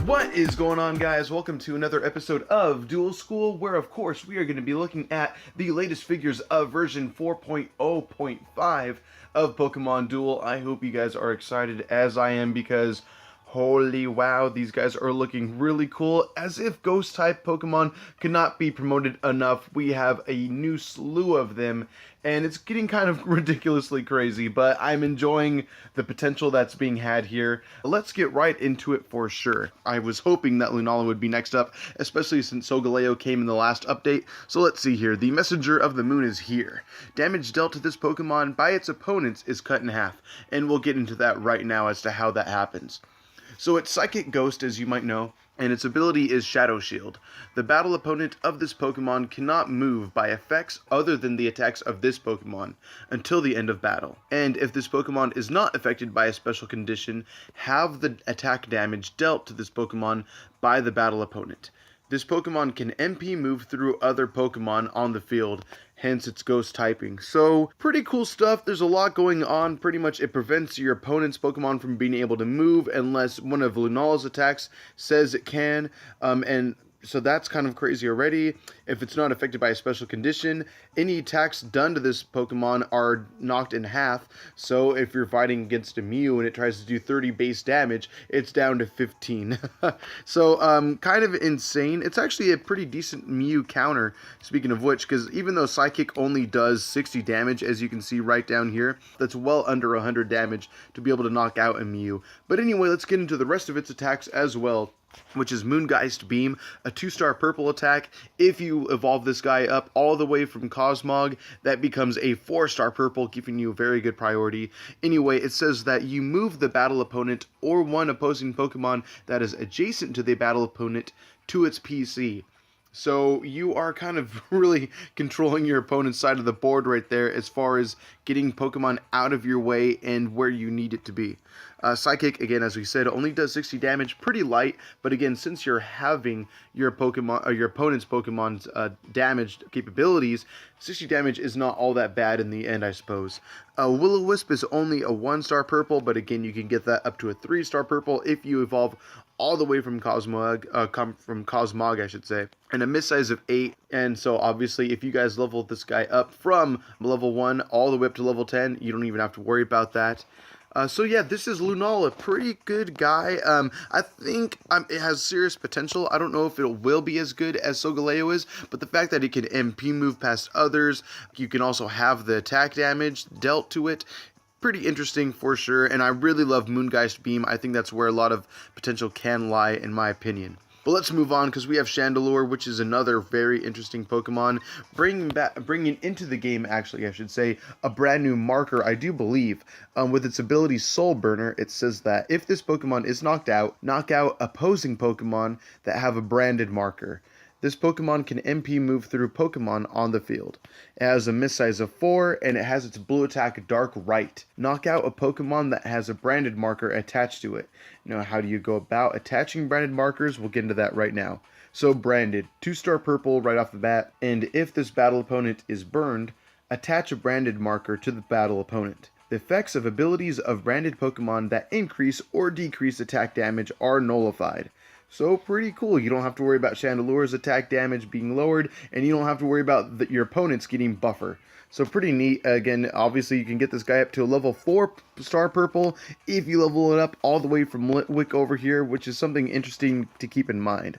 What is going on, guys? Welcome to another episode of Duel School, where of course we are going to be looking at the latest figures of version 4.0.5 of Pokemon Duel. I hope you guys are excited as I am, because holy wow, these guys are looking really cool. As if ghost type Pokemon could not be promoted enough, we have a new slew of them, and it's getting kind of ridiculously crazy, but I'm enjoying the potential that's being had here. Let's get right into it for sure. I was hoping that Lunala would be next up, especially since Solgaleo came in the last update. So let's see here. The Messenger of the Moon is here. Damage dealt to this Pokemon by its opponents is cut in half, and we'll get into that right now as to how that happens. So it's Psychic Ghost, as you might know, and its ability is Shadow Shield. The battle opponent of this Pokemon cannot move by effects other than the attacks of this Pokemon until the end of battle. And if this Pokemon is not affected by a special condition, have the attack damage dealt to this Pokemon by the battle opponent. This Pokemon can MP move through other Pokemon on the field, hence its ghost typing. So, pretty cool stuff. There's a lot going on. Pretty much it prevents your opponent's Pokemon from being able to move unless one of Lunala's attacks says it can, and so that's kind of crazy already. If it's not affected by a special condition, any attacks done to this Pokemon are knocked in half. So if you're fighting against a Mew and it tries to do 30 base damage, it's down to 15. So kind of insane. It's actually a pretty decent Mew counter, speaking of which, because even though Psychic only does 60 damage, as you can see right down here, that's well under 100 damage to be able to knock out a Mew. But anyway, let's get into the rest of its attacks as well, which is Moongeist Beam, a 2-star purple attack. If you evolve this guy up all the way from Cosmog, that becomes a 4-star purple, giving you a very good priority. Anyway, it says that you move the battle opponent or one opposing Pokemon that is adjacent to the battle opponent to its PC. So you are kind of really controlling your opponent's side of the board right there as far as getting Pokemon out of your way and where you need it to be. Psychic, again, as we said, only does 60 damage, pretty light, but again, since you're having your Pokemon or your opponent's Pokemon's damaged capabilities, 60 damage is not all that bad in the end, I suppose. Will-O-Wisp is only a 1-star purple, but again, you can get that up to a 3-star purple if you evolve all the way from Cosmog, I should say, and a miss size of 8. And so obviously, if you guys level this guy up from level 1 all the way up to level 10, you don't even have to worry about that. So yeah, this is Lunala, pretty good guy. I think it has serious potential. I don't know if it will be as good as Solgaleo is, but the fact that it can MP move past others, you can also have the attack damage dealt to it, pretty interesting for sure. And I really love Moongeist Beam. I think that's where a lot of potential can lie, in my opinion. But let's move on, because we have Chandelure, which is another very interesting Pokemon, bringing into the game, actually, I should say, a brand new marker, I do believe. With its ability Soul Burner, it says that if this Pokemon is knocked out, knock out opposing Pokemon that have a branded marker. This Pokemon can MP move through Pokemon on the field. It has a miss size of 4, and it has its blue attack Dark Right. Knock out a Pokemon that has a branded marker attached to it. Now, how do you go about attaching branded markers? We'll get into that right now. So, branded, 2-star purple right off the bat, and if this battle opponent is burned, attach a branded marker to the battle opponent. The effects of abilities of branded Pokemon that increase or decrease attack damage are nullified. So pretty cool. You don't have to worry about Chandelure's attack damage being lowered, and you don't have to worry about your opponents getting buffer. So pretty neat. Again, obviously you can get this guy up to a level 4-star purple if you level it up all the way from Litwick over here, which is something interesting to keep in mind.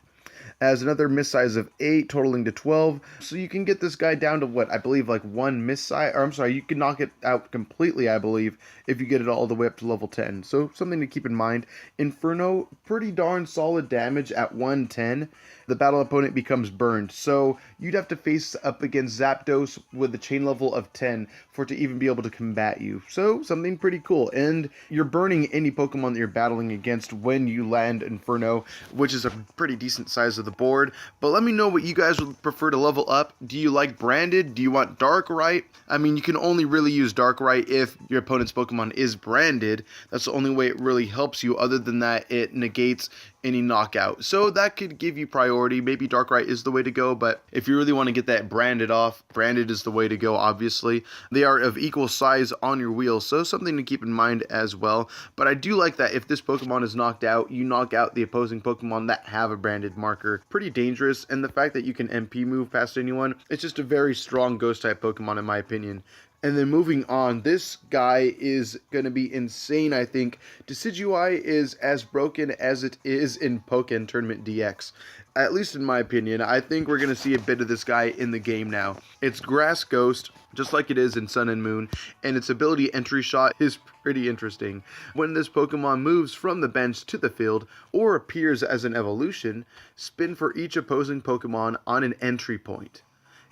Has another miss size of 8, totaling to 12. So you can get this guy down to what, I believe, like 1 miss size, or I'm sorry, you can knock it out completely, I believe, if you get it all the way up to level 10. So something to keep in mind. Inferno, pretty darn solid damage at 110. The battle opponent becomes burned. So you'd have to face up against Zapdos with a chain level of 10 for it to even be able to combat you. So something pretty cool. And you're burning any Pokemon that you're battling against when you land Inferno, which is a pretty decent size of the board. But let me know what you guys would prefer to level up. Do you like branded? Do you want Dark Right? I mean, you can only really use Dark Right if your opponent's Pokemon is branded. That's the only way it really helps you. Other than that, it negates any knockout. So that could give you priority. Maybe Darkrai is the way to go, but if you really want to get that branded off, branded is the way to go, obviously. They are of equal size on your wheel, so something to keep in mind as well. But I do like that if this Pokemon is knocked out, you knock out the opposing Pokemon that have a branded marker. Pretty dangerous, and the fact that you can MP move past anyone, it's just a very strong Ghost-type Pokemon in my opinion. And then moving on, this guy is going to be insane, I think. Decidueye is as broken as it is in Pokken Tournament DX. At least in my opinion. I think we're going to see a bit of this guy in the game now. It's Grass Ghost, just like it is in Sun and Moon, and its ability entry shot is pretty interesting. When this Pokemon moves from the bench to the field, or appears as an evolution, spin for each opposing Pokemon on an entry point.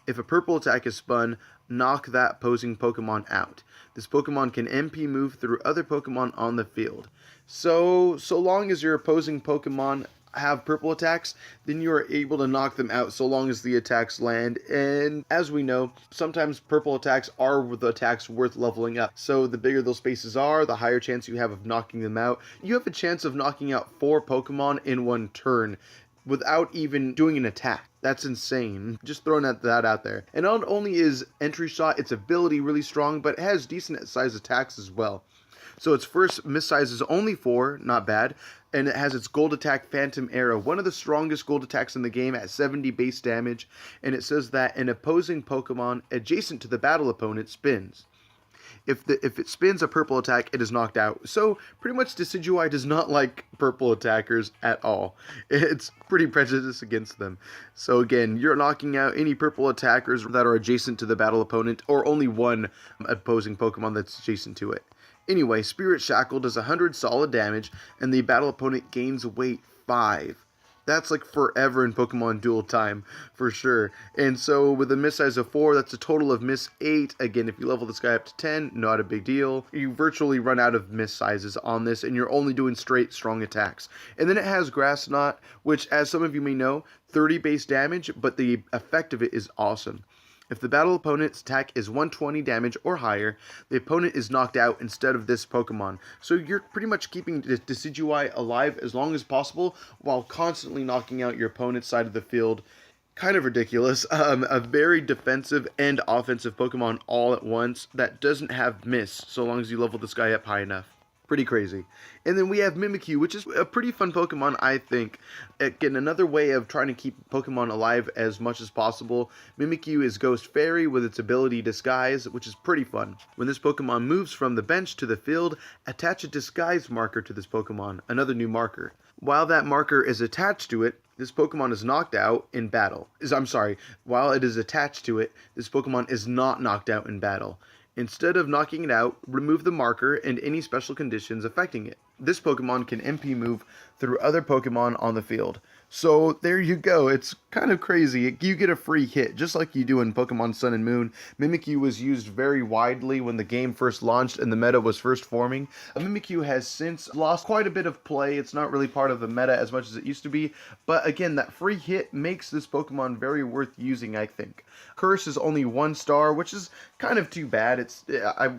If a purple attack is spun, knock that opposing Pokemon out. This Pokemon can MP move through other Pokemon on the field. So long as your opposing Pokemon have purple attacks, then you are able to knock them out so long as the attacks land. And as we know, sometimes purple attacks are the attacks worth leveling up. So the bigger those spaces are, the higher chance you have of knocking them out. You have a chance of knocking out 4 Pokemon in one turn without even doing an attack. That's insane. Just throwing that out there. And not only is entry shot, its ability really strong, but it has decent size attacks as well. So its first miss size is only 4, not bad, and it has its gold attack Phantom Arrow, one of the strongest gold attacks in the game at 70 base damage, and it says that an opposing Pokemon adjacent to the battle opponent spins. If it spins a purple attack, it is knocked out. So pretty much Decidueye does not like purple attackers at all. It's pretty prejudiced against them. So again, you're knocking out any purple attackers that are adjacent to the battle opponent, or only one opposing Pokemon that's adjacent to it. Anyway, Spirit Shackle does 100 solid damage, and the battle opponent gains weight 5. That's like forever in Pokemon Duel time, for sure. And so with a miss size of 4, that's a total of miss 8. Again, if you level this guy up to 10, not a big deal. You virtually run out of miss sizes on this, and you're only doing straight strong attacks. And then it has Grass Knot, which, as some of you may know, 30 base damage, but the effect of it is awesome. If the battle opponent's attack is 120 damage or higher, the opponent is knocked out instead of this Pokemon. So you're pretty much keeping Decidueye alive as long as possible while constantly knocking out your opponent's side of the field. Kind of ridiculous. A very defensive and offensive Pokemon all at once that doesn't have miss so long as you level this guy up high enough. Pretty crazy. And then we have Mimikyu, which is a pretty fun Pokemon, I think. Again, another way of trying to keep Pokemon alive as much as possible. Mimikyu is Ghost Fairy with its ability Disguise, which is pretty fun. When this Pokemon moves from the bench to the field, attach a Disguise marker to this Pokemon, another new marker. While that marker is attached to it, this Pokemon is knocked out in battle. While it is attached to it, this Pokemon is not knocked out in battle. Instead of knocking it out, remove the marker and any special conditions affecting it. This Pokemon can MP move through other Pokemon on the field. So there you go. It's kind of crazy. You get a free hit, just like you do in Pokemon Sun and Moon. Mimikyu was used very widely when the game first launched and the meta was first forming. Mimikyu has since lost quite a bit of play. It's not really part of the meta as much as it used to be. But again, that free hit makes this Pokemon very worth using, I think. Curse is only 1 star, which is kind of too bad.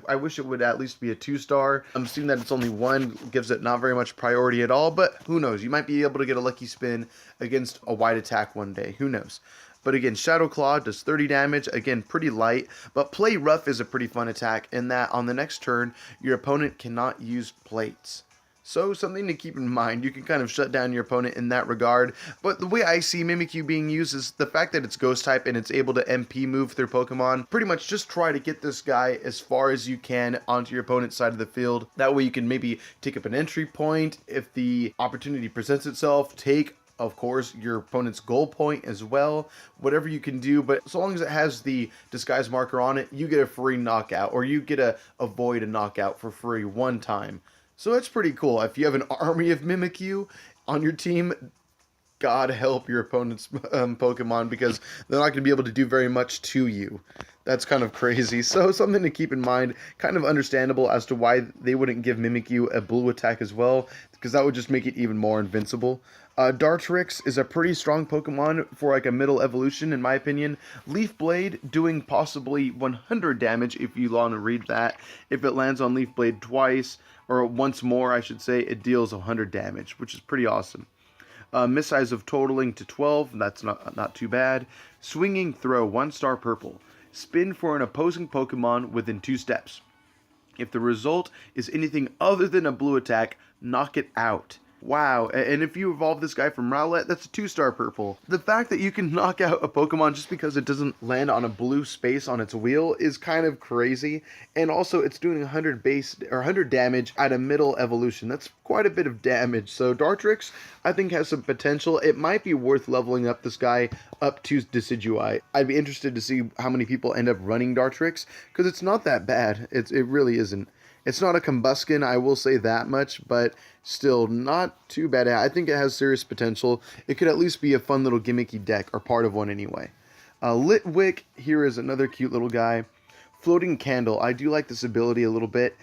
I wish it would at least be a 2-star. I'm seeing that it's only 1, gives it not very much priority at all, but who knows? You might be able to get a lucky spin against a wide attack one day. Who knows? But again, Shadow Claw does 30 damage. Again, pretty light. But Play Rough is a pretty fun attack in that on the next turn, your opponent cannot use plates. So something to keep in mind. You can kind of shut down your opponent in that regard. But the way I see Mimikyu being used is the fact that it's Ghost type and it's able to MP move through Pokemon. Pretty much just try to get this guy as far as you can onto your opponent's side of the field. That way you can maybe take up an entry point. If the opportunity presents itself, take, of course, your opponent's goal point as well. Whatever you can do, but so long as it has the disguise marker on it, you get a free knockout, or you get to avoid a knockout for free one time. So that's pretty cool. If you have an army of Mimikyu on your team, God help your opponent's Pokemon, because they're not going to be able to do very much to you. That's kind of crazy. So something to keep in mind. Kind of understandable as to why they wouldn't give Mimikyu a blue attack as well, because that would just make it even more invincible. Dartrix is a pretty strong Pokemon for like a middle evolution, in my opinion. Leaf Blade doing possibly 100 damage if you want to read that. If it lands on Leaf Blade twice, or once more I should say, it deals 100 damage, which is pretty awesome. Miss size of totaling to 12, that's not too bad. Swinging throw, 1-star purple. Spin for an opposing Pokemon within 2 steps. If the result is anything other than a blue attack, knock it out. Wow, and if you evolve this guy from Rowlet, that's a 2-star purple. The fact that you can knock out a Pokemon just because it doesn't land on a blue space on its wheel is kind of crazy. And also, it's doing 100 damage at a middle evolution. That's quite a bit of damage. So Dartrix, I think, has some potential. It might be worth leveling up this guy up to Decidueye. I'd be interested to see how many people end up running Dartrix, because it's not that bad. It really isn't. It's not a Combuskin, I will say that much, but still not too bad. I think it has serious potential. It could at least be a fun little gimmicky deck, or part of one anyway. Litwick, here is another cute little guy. Floating Candle, I do like this ability a little bit.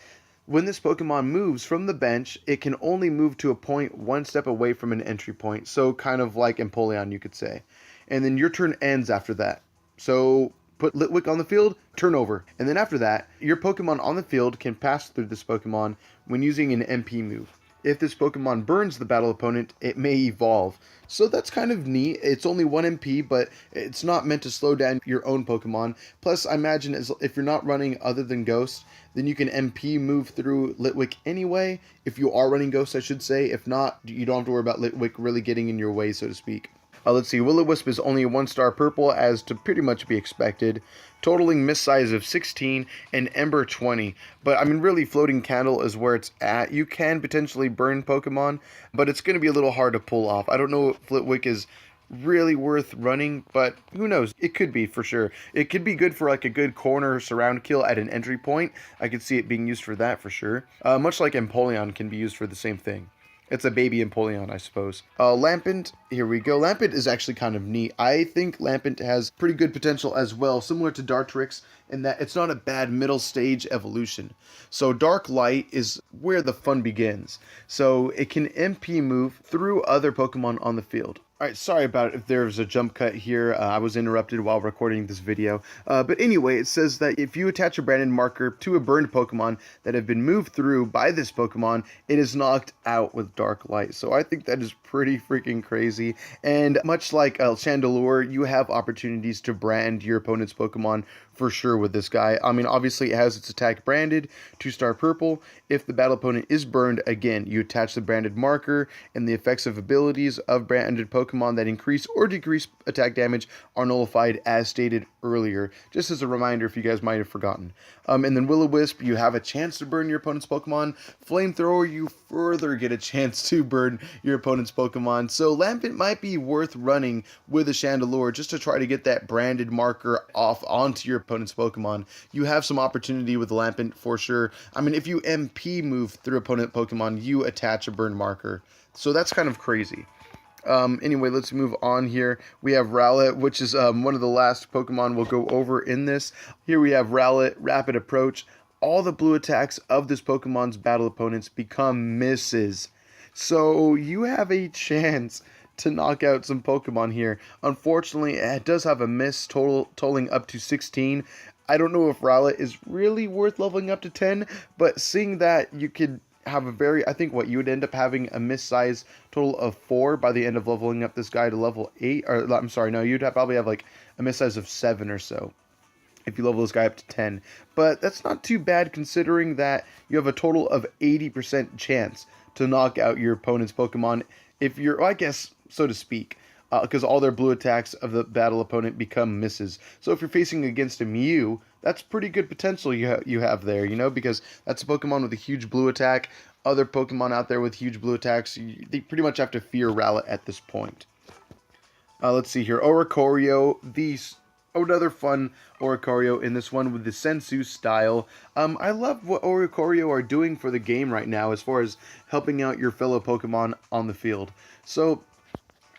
When this Pokemon moves from the bench, it can only move to a point 1 step away from an entry point, so kind of like Empoleon, you could say. And then your turn ends after that. So put Litwick on the field, turn over. And then after that, your Pokemon on the field can pass through this Pokemon when using an MP move. If this Pokemon burns the battle opponent, it may evolve. So that's kind of neat. It's only 1 MP, but it's not meant to slow down your own Pokemon. Plus, I imagine if you're not running other than Ghost, then you can MP move through Litwick anyway. If you are running Ghost, I should say. If not, you don't have to worry about Litwick really getting in your way, so to speak. Let's see, Will-O-Wisp is only a 1-star purple, as to pretty much be expected, totaling miss size of 16 and Ember 20. But, I mean, really, Floating Candle is where it's at. You can potentially burn Pokemon, but it's going to be a little hard to pull off. I don't know if Litwick is really worth running, but who knows? It could be, for sure. It could be good for, like, a good corner surround kill at an entry point. I could see it being used for that, for sure. Much like Empoleon can be used for the same thing. It's a baby Empoleon, I suppose. Lampent, here we go. Lampent is actually kind of neat. I think Lampent has pretty good potential as well, similar to Dartrix, in that it's not a bad middle stage evolution. So Dark Light is where the fun begins. So it can MP move through other Pokemon on the field. Alright, sorry about it if there's a jump cut here. I was interrupted while recording this video. But anyway, it says that if you attach a branded marker to a burned Pokemon that have been moved through by this Pokemon, it is knocked out with Dark Light. So I think that is pretty freaking crazy. And much like Chandelure, you have opportunities to brand your opponent's Pokemon for sure with this guy. I mean, obviously it has its attack branded, 2-star purple. If the battle opponent is burned, again, you attach the branded marker, and the effects of abilities of branded Pokemon that increase or decrease attack damage are nullified as stated earlier. Just as a reminder if you guys might have forgotten. And then Will-O-Wisp, you have a chance to burn your opponent's Pokemon. Flamethrower, you further get a chance to burn your opponent's Pokemon. So Lampent might be worth running with a Chandelure just to try to get that branded marker off onto your opponent's Pokemon. You have some opportunity with Lampent for sure. I mean, if you MP move through opponent Pokemon, you attach a burn marker. So that's kind of crazy. Anyway, let's move on here. We have Rowlet, which is one of the last Pokemon we'll go over in this. Here we have Rowlet, Rapid Approach. All the blue attacks of this Pokemon's battle opponents become misses. So you have a chance to knock out some Pokemon here. Unfortunately, it does have a miss totaling up to 16. I don't know if Rowlet is really worth leveling up to 10, but seeing that you could have a very, I think what you would end up having a miss size total of 4 by the end of leveling up this guy to level 8, or I'm sorry, no, you'd probably have like a miss size of 7 or so if you level this guy up to 10. But that's not too bad considering that you have a total of 80% chance to knock out your opponent's Pokemon if you're, well, I guess, so to speak, because all their blue attacks of the battle opponent become misses. So if you're facing against a Mew, that's pretty good potential you have there, you know, because that's a Pokemon with a huge blue attack. Other Pokemon out there with huge blue attacks, they pretty much have to fear Rowlet at this point. Let's see here. Oricorio, another fun Oricorio in this one with the Sensu style. I love what Oricorio are doing for the game right now as far as helping out your fellow Pokemon on the field. So,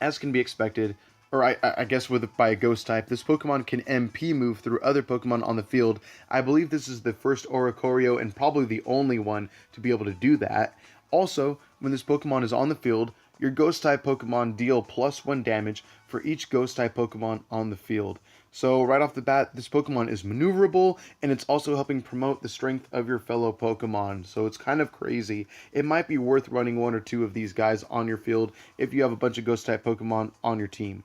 as can be expected, or I guess by a ghost type, this Pokemon can MP move through other Pokemon on the field. I believe this is the first Oricorio and probably the only one to be able to do that. Also, when this Pokemon is on the field, your Ghost-type Pokemon deal +1 damage for each Ghost-type Pokemon on the field. So right off the bat, this Pokemon is maneuverable, and it's also helping promote the strength of your fellow Pokemon. So it's kind of crazy. It might be worth running 1 or 2 of these guys on your field if you have a bunch of Ghost-type Pokemon on your team.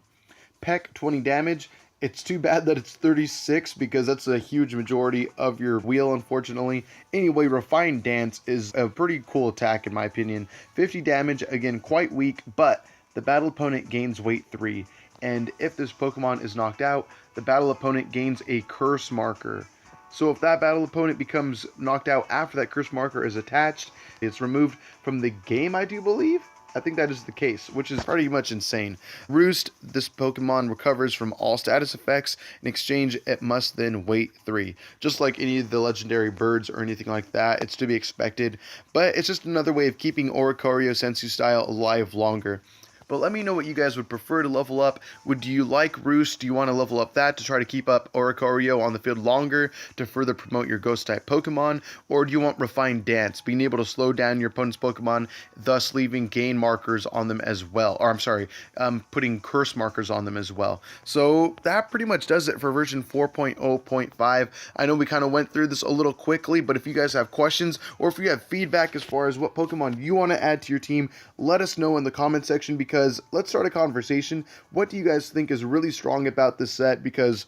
Peck, 20 damage. It's too bad that it's 36 because that's a huge majority of your wheel, unfortunately. Anyway, Refined Dance is a pretty cool attack in my opinion. 50 damage, again, quite weak, but the battle opponent gains weight 3. And if this Pokemon is knocked out, the battle opponent gains a curse marker. So if that battle opponent becomes knocked out after that curse marker is attached, it's removed from the game, I do believe? I think that is the case, which is pretty much insane. Roost, this Pokemon recovers from all status effects. In exchange, it must then wait 3. Just like any of the legendary birds or anything like that, it's to be expected. But it's just another way of keeping Oricorio Sensu style alive longer. But let me know what you guys would prefer to level up. Do you like Roost? Do you want to level up that to try to keep up Oricorio on the field longer to further promote your Ghost-type Pokemon? Or do you want Refined Dance, being able to slow down your opponent's Pokemon, thus leaving gain markers on them as well? Or I'm sorry, putting curse markers on them as well. So that pretty much does it for version 4.0.5. I know we kind of went through this a little quickly, but if you guys have questions or if you have feedback as far as what Pokemon you want to add to your team, let us know in the comment section, because let's start a conversation. What do you guys think is really strong about this set? Because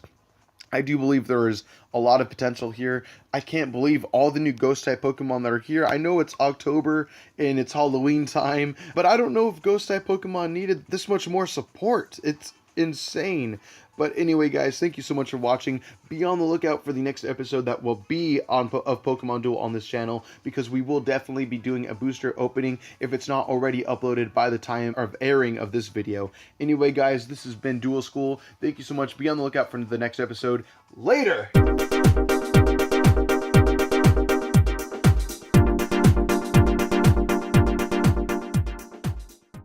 I do believe there is a lot of potential here. I can't believe all the new Ghost-type Pokemon that are here. I know it's October and it's Halloween time, but I don't know if Ghost-type Pokemon needed this much more support. It's insane. But anyway, guys, thank you so much for watching. Be on the lookout for the next episode that will be of Pokemon Duel on this channel, because we will definitely be doing a booster opening if it's not already uploaded by the time of airing of this video. Anyway, guys, this has been Duel School. Thank you so much. Be on the lookout for the next episode. Later!